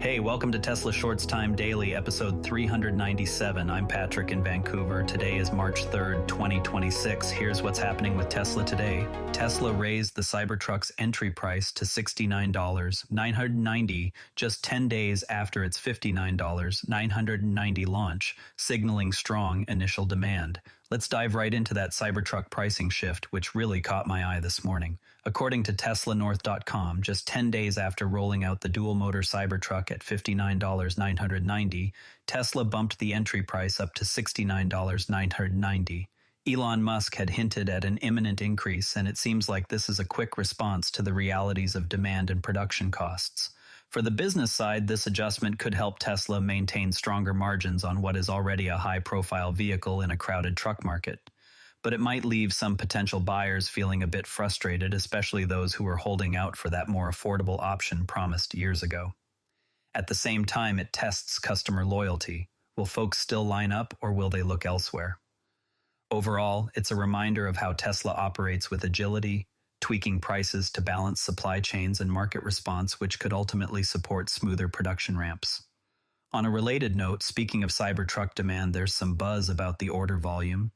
Hey, welcome to Tesla Shorts Time Daily, episode 397. I'm Patrick in Vancouver. Today is March 3rd, 2026. Here's what's happening with Tesla today. Tesla raised the Cybertruck's entry price to $69,990 just 10 days after its $59,990 launch, signaling strong initial demand. Let's dive right into that Cybertruck pricing shift, which really caught my eye this morning. According to TeslaNorth.com, just 10 days after rolling out the dual-motor Cybertruck at $59,990, Tesla bumped the entry price up to $69,990. Elon Musk had hinted at an imminent increase, and it seems like this is a quick response to the realities of demand and production costs. For the business side, this adjustment could help Tesla maintain stronger margins on what is already a high-profile vehicle in a crowded truck market. But it might leave some potential buyers feeling a bit frustrated, especially those who were holding out for that more affordable option promised years ago. At the same time, it tests customer loyalty. Will folks still line up, or will they look elsewhere? Overall, it's a reminder of how Tesla operates with agility, tweaking prices to balance supply chains and market response, which could ultimately support smoother production ramps. On a related note, speaking of Cybertruck demand, there's some buzz about the order volume.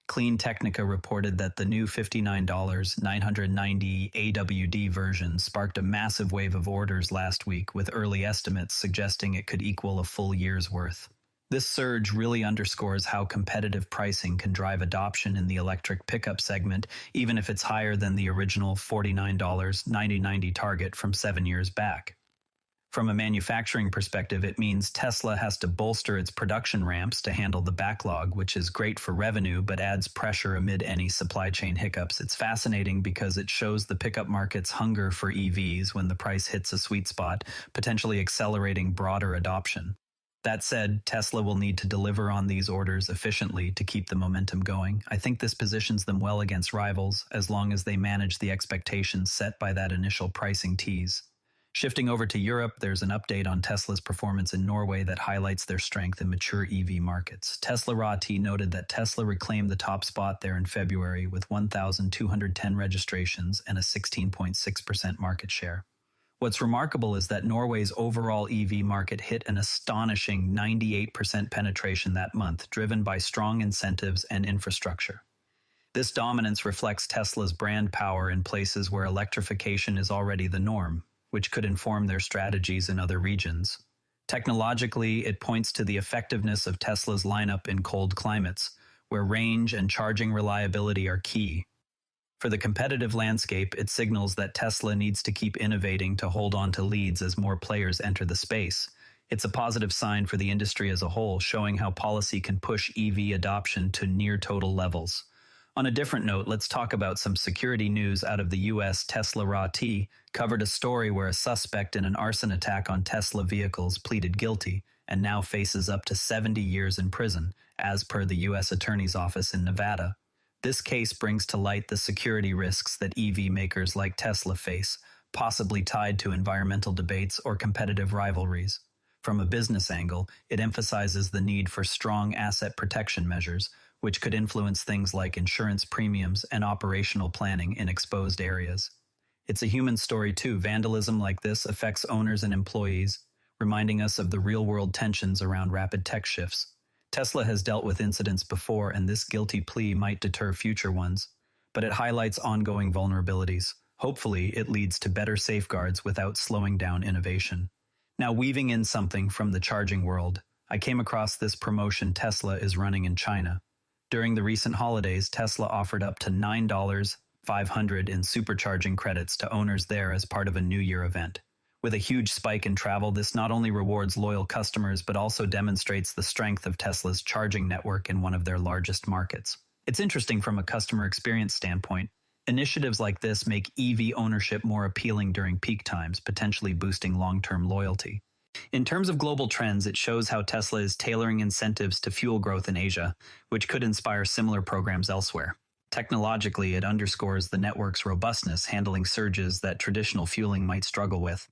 CleanTechnica reported that the new $59,990 AWD version sparked a massive wave of orders last week, with early estimates suggesting it could equal a full year's worth. This surge really underscores how competitive pricing can drive adoption in the electric pickup segment, even if it's higher than the original $49.90 target from 7 years back. From a manufacturing perspective, it means Tesla has to bolster its production ramps to handle the backlog, which is great for revenue but adds pressure amid any supply chain hiccups. It's fascinating because it shows the pickup market's hunger for EVs when the price hits a sweet spot, potentially accelerating broader adoption. That said, Tesla will need to deliver on these orders efficiently to keep the momentum going. I think this positions them well against rivals, as long as they manage the expectations set by that initial pricing tease. Shifting over to Europe, there's an update on Tesla's performance in Norway that highlights their strength in mature EV markets. Teslarati noted that Tesla reclaimed the top spot there in February with 1,210 registrations and a 16.6% market share. What's remarkable is that Norway's overall EV market hit an astonishing 98% penetration that month, driven by strong incentives and infrastructure. This dominance reflects Tesla's brand power in places where electrification is already the norm, which could inform their strategies in other regions. Technologically, it points to the effectiveness of Tesla's lineup in cold climates, where range and charging reliability are key. For the competitive landscape, it signals that Tesla needs to keep innovating to hold on to leads as more players enter the space. It's a positive sign for the industry as a whole, showing how policy can push EV adoption to near-total levels. On a different note, let's talk about some security news out of the US. Teslarati covered a story where a suspect in an arson attack on Tesla vehicles pleaded guilty and now faces up to 70 years in prison, as per the US Attorney's Office in Nevada. This case brings to light the security risks that EV makers like Tesla face, possibly tied to environmental debates or competitive rivalries. From a business angle, it emphasizes the need for strong asset protection measures, which could influence things like insurance premiums and operational planning in exposed areas. It's a human story too. Vandalism like this affects owners and employees, reminding us of the real-world tensions around rapid tech shifts. Tesla has dealt with incidents before, and this guilty plea might deter future ones, but it highlights ongoing vulnerabilities. Hopefully, it leads to better safeguards without slowing down innovation. Now, weaving in something from the charging world, I came across this promotion Tesla is running in China. During the recent holidays, Tesla offered up to $9,500 in supercharging credits to owners there as part of a New Year event. With a huge spike in travel, this not only rewards loyal customers but also demonstrates the strength of Tesla's charging network in one of their largest markets. It's interesting from a customer experience standpoint. Initiatives like this make EV ownership more appealing during peak times, potentially boosting long-term loyalty. In terms of global trends, it shows how Tesla is tailoring incentives to fuel growth in Asia, which could inspire similar programs elsewhere. Technologically, it underscores the network's robustness, handling surges that traditional fueling might struggle with.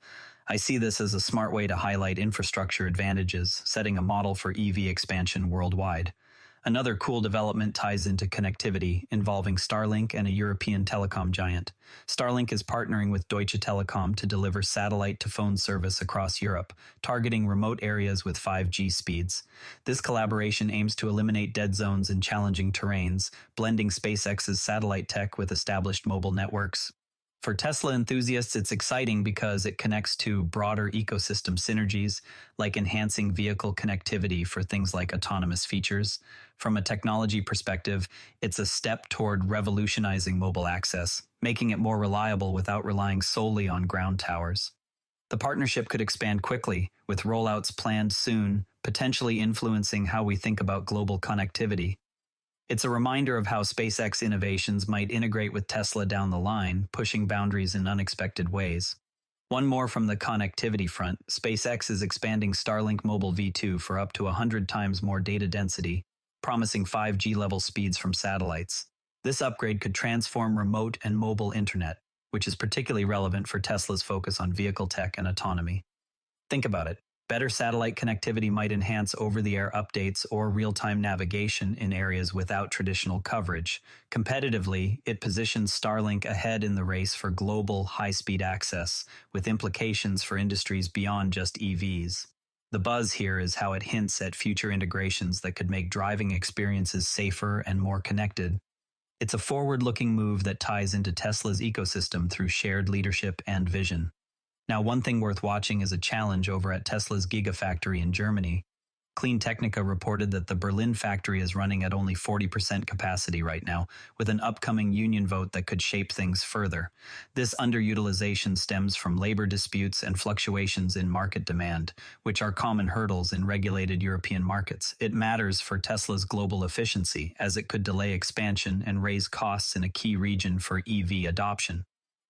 I see this as a smart way to highlight infrastructure advantages, setting a model for EV expansion worldwide. Another cool development ties into connectivity, involving Starlink and a European telecom giant. Starlink is partnering with Deutsche Telekom to deliver satellite-to-phone service across Europe, targeting remote areas with 5G speeds. This collaboration aims to eliminate dead zones in challenging terrains, blending SpaceX's satellite tech with established mobile networks. For Tesla enthusiasts, it's exciting because it connects to broader ecosystem synergies, like enhancing vehicle connectivity for things like autonomous features. From a technology perspective, it's a step toward revolutionizing mobile access, making it more reliable without relying solely on ground towers. The partnership could expand quickly, with rollouts planned soon, potentially influencing how we think about global connectivity. It's a reminder of how SpaceX innovations might integrate with Tesla down the line, pushing boundaries in unexpected ways. One more from the connectivity front, SpaceX is expanding Starlink Mobile V2 for up to 100 times more data density, promising 5G-level speeds from satellites. This upgrade could transform remote and mobile internet, which is particularly relevant for Tesla's focus on vehicle tech and autonomy. Think about it. Better satellite connectivity might enhance over-the-air updates or real-time navigation in areas without traditional coverage. Competitively, it positions Starlink ahead in the race for global, high-speed access, with implications for industries beyond just EVs. The buzz here is how it hints at future integrations that could make driving experiences safer and more connected. It's a forward-looking move that ties into Tesla's ecosystem through shared leadership and vision. Now, one thing worth watching is a challenge over at Tesla's Gigafactory in Germany. CleanTechnica reported that the Berlin factory is running at only 40% capacity right now, with an upcoming union vote that could shape things further. This underutilization stems from labor disputes and fluctuations in market demand, which are common hurdles in regulated European markets. It matters for Tesla's global efficiency, as it could delay expansion and raise costs in a key region for EV adoption.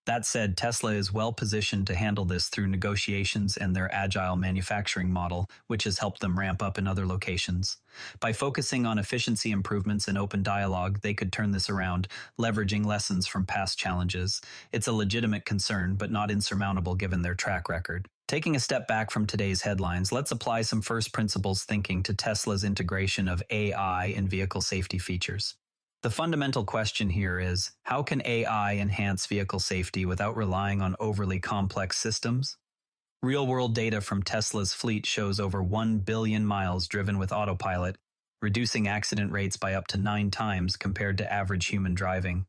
That said, Tesla is well positioned to handle this through negotiations and their agile manufacturing model, which has helped them ramp up in other locations. By focusing on efficiency improvements and open dialogue, they could turn this around, leveraging lessons from past challenges. It's a legitimate concern, but not insurmountable given their track record. Taking a step back from today's headlines, let's apply some first principles thinking to Tesla's integration of AI in vehicle safety features. The fundamental question here is, how can AI enhance vehicle safety without relying on overly complex systems? Real-world data from Tesla's fleet shows over 1 billion miles driven with autopilot, reducing accident rates by up to 9 times compared to average human driving.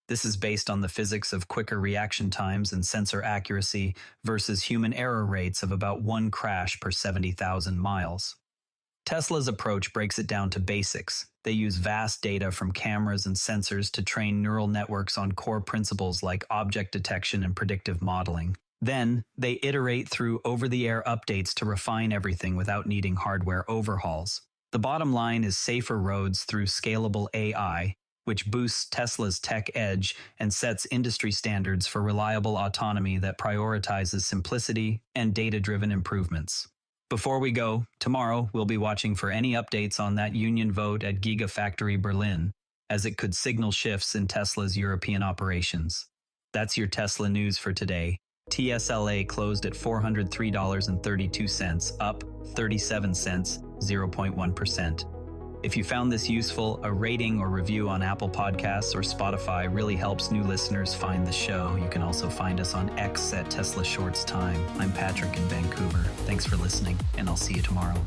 This is based on the physics of quicker reaction times and sensor accuracy versus human error rates of about 1 crash per 70,000 miles. Tesla's approach breaks it down to basics. They use vast data from cameras and sensors to train neural networks on core principles like object detection and predictive modeling. Then, they iterate through over-the-air updates to refine everything without needing hardware overhauls. The bottom line is safer roads through scalable AI, which boosts Tesla's tech edge and sets industry standards for reliable autonomy that prioritizes simplicity and data-driven improvements. Before we go, tomorrow we'll be watching for any updates on that union vote at Gigafactory Berlin, as it could signal shifts in Tesla's European operations. That's your Tesla news for today. TSLA closed at $403.32, up 37 cents, 0.1%. If you found this useful, a rating or review on Apple Podcasts or Spotify really helps new listeners find the show. You can also find us on X at Tesla Shorts Time. I'm Patrick in Vancouver. Thanks for listening, and I'll see you tomorrow.